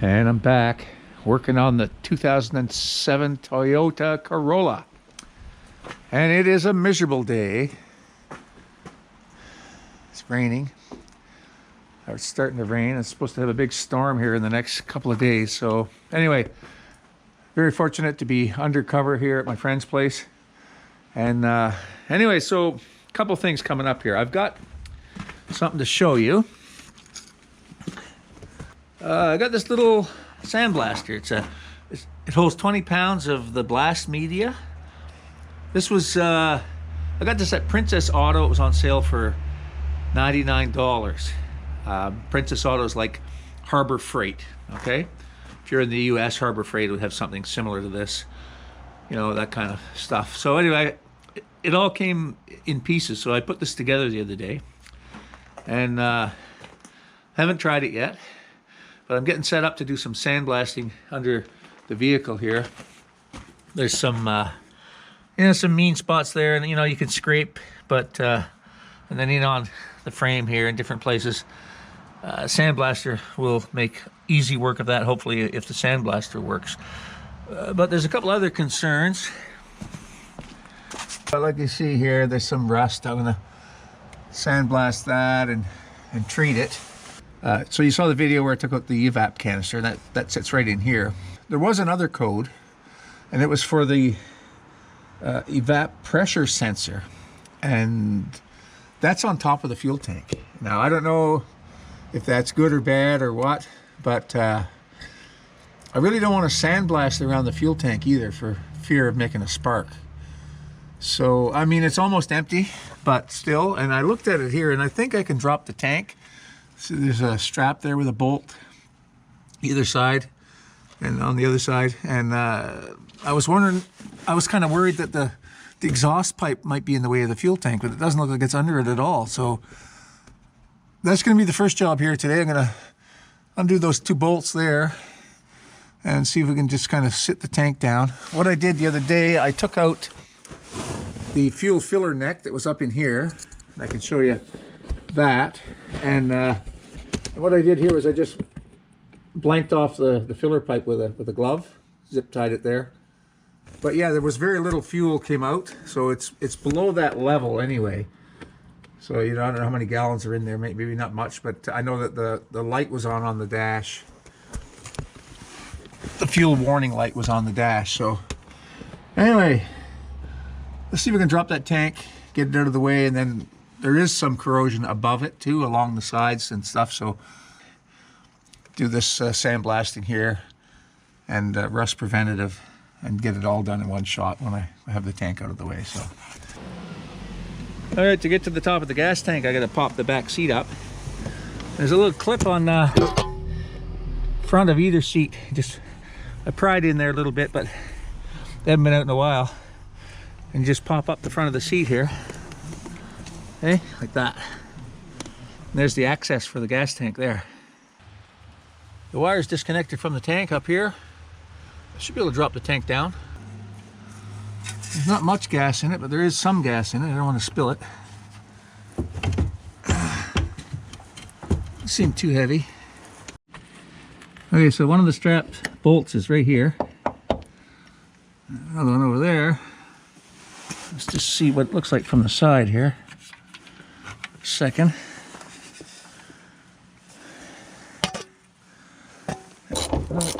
And I'm back working on the 2007 Toyota Corolla. And it is a miserable day. It's raining. It's starting to rain. It's supposed to have a big storm here in the next couple of days. So anyway, very fortunate to be undercover here at my friend's place. And anyway, so a couple things coming up here. I've got something to show you. I got this little sandblaster. It holds 20 pounds of the blast media. This was, I got this at Princess Auto. It was on sale for $99. Princess Auto is like Harbor Freight, okay? If you're in the US, Harbor Freight would have something similar to this, you know, that kind of stuff. So anyway, it all came in pieces. So I put this together the other day and haven't tried it yet. But I'm getting set up to do some sandblasting under the vehicle here. There's some, you know, some mean spots there, and you know you can scrape, but and then you know on the frame here in different places. Sandblaster will make easy work of that. Hopefully, if the sandblaster works. But there's a couple other concerns. But like you see here, there's some rust. I'm gonna sandblast that and treat it. So you saw the video where I took out the evap canister. That sits right in here. There was another code, and it was for the evap pressure sensor, and that's on top of the fuel tank. Now I don't know if that's good or bad or what, but I really don't want to sandblast around the fuel tank either for fear of making a spark. So I mean, it's almost empty, but still. And I looked at it here, and I think I can drop the tank. So there's a strap there with a bolt either side and on the other side. And I was wondering, I was kind of worried that the exhaust pipe might be in the way of the fuel tank, but it doesn't look like it's under it at all. So that's going to be the first job here today. I'm going to undo those two bolts there and see if we can just kind of sit the tank down. What I did the other day, I took out the fuel filler neck that was up in here. I can show you that. And what I did here was I just blanked off the filler pipe with a glove, zip tied it there. But yeah, there was very little fuel came out, so it's below that level anyway. So you know, I don't know how many gallons are in there, maybe not much, but I know that the light was on the dash. The fuel warning light was on the dash. So anyway, let's see if we can drop that tank, get it out of the way, and then there is some corrosion above it too, along the sides and stuff. So do this sandblasting here and rust preventative and get it all done in one shot when I have the tank out of the way. So, all right, to get to the top of the gas tank, I got to pop the back seat up. There's a little clip on front of either seat. Just I pried in there a little bit, but they haven't been out in a while. And just pop up the front of the seat here. Okay, like that. And there's the access for the gas tank there. The wire's disconnected from the tank up here. I should be able to drop the tank down. There's not much gas in it, but there is some gas in it. I don't want to spill it. Doesn't seem too heavy. Okay, so one of the strap bolts is right here. Another one over there. Let's just see what it looks like from the side here. Second.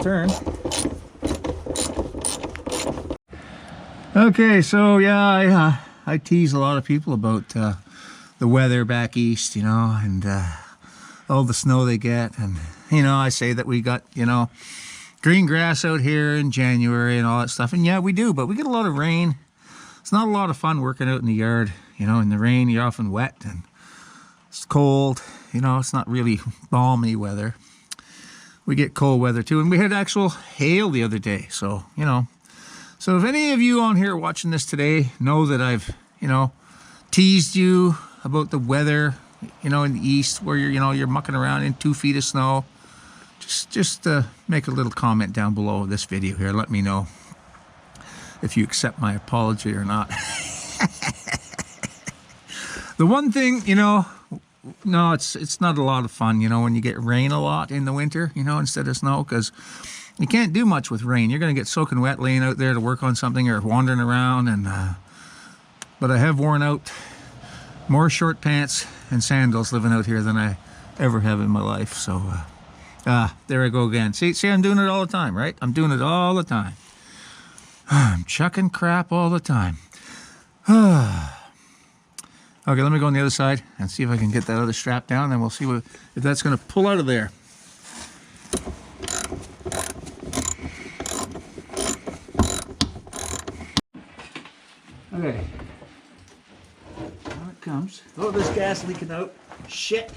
Turn. Okay, so yeah, I tease a lot of people about the weather back east, you know, and all the snow they get, and you know, I say that we got, you know, green grass out here in January and all that stuff, and yeah, we do, but we get a lot of rain. It's not a lot of fun working out in the yard, you know. In the rain, you're often wet and it's cold, you know. It's not really balmy weather. We get cold weather too, and we had actual hail the other day, so you know. So if any of you on here watching this today know that I've, you know, teased you about the weather, you know, in the east where you're mucking around in 2 feet of snow, just make a little comment down below this video here. Let me know if you accept my apology or not. The one thing, you know, No, it's not a lot of fun, you know, when you get rain a lot in the winter, you know, instead of snow, because you can't do much with rain. You're going to get soaking wet laying out there to work on something or wandering around. And but I have worn out more short pants and sandals living out here than I ever have in my life. So there I go again. See, I'm doing it all the time, right? I'm doing it all the time. I'm chucking crap all the time. Okay, let me go on the other side and see if I can get that other strap down, and we'll see if that's going to pull out of there. Okay. Now it comes. Oh, there's gas leaking out. Shit.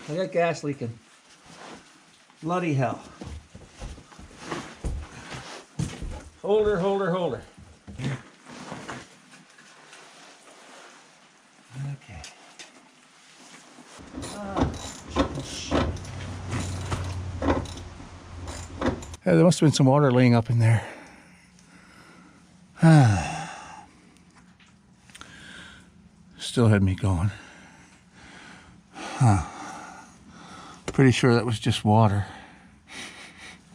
I got gas leaking. Bloody hell. Holder. Okay. Yeah, there must have been some water laying up in there. Still had me going. Pretty sure that was just water.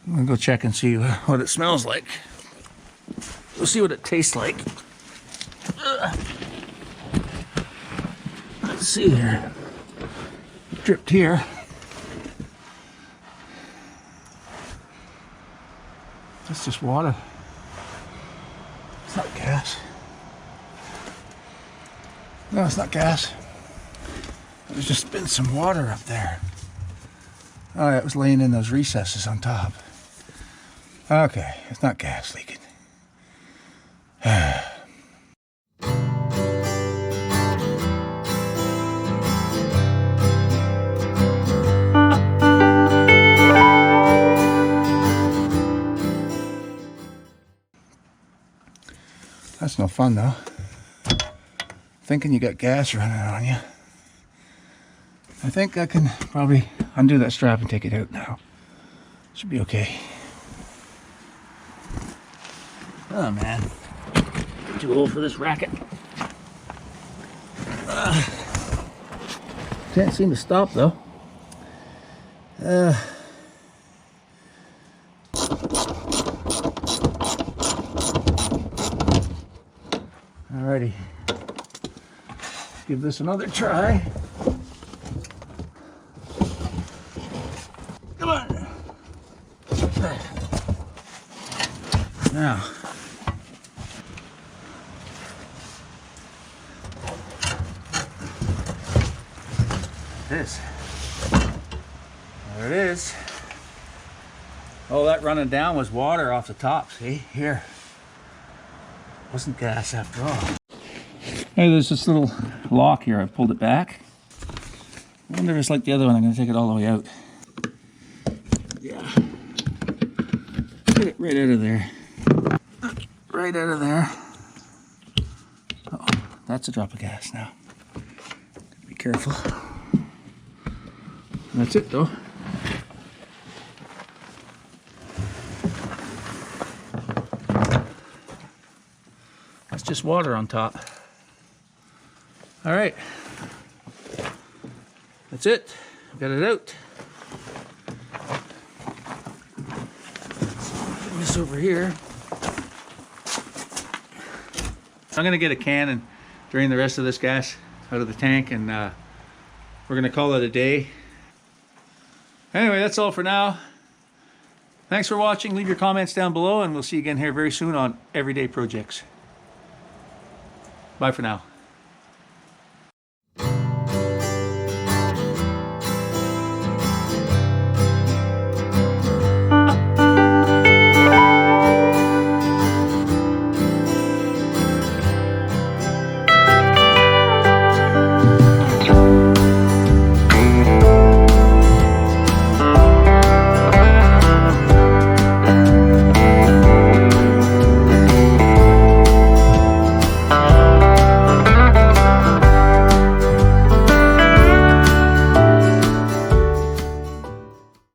I'm gonna go check and see what it smells like. We'll see what it tastes like. Let's see here. Dripped here. That's just water. It's not gas. No, it's not gas. There's just been some water up there. Oh, it was laying in those recesses on top. Okay, it's not gas leaking. That's no fun though. Thinking you got gas running on you. I think I can probably undo that strap and take it out now. Should be okay. Oh man, too old for this racket. Can't seem to stop though. Alrighty, let's give this another try. Come on. Now, this. There it is. Oh, that running down was water off the top. See here. Wasn't gas after all. Hey, there's this little lock here. I pulled it back. I wonder if it's like the other one. I'm going to take it all the way out. Yeah. Get it right out of there. Right out of there. Uh-oh, that's a drop of gas now. Be careful. That's it though. That's just water on top. All right. That's it. Got it out. Put this over here. I'm gonna get a can and drain the rest of this gas out of the tank, and we're gonna call it a day. Anyway, that's all for now. Thanks for watching. Leave your comments down below, and we'll see you again here very soon on Everyday Projects. Bye for now.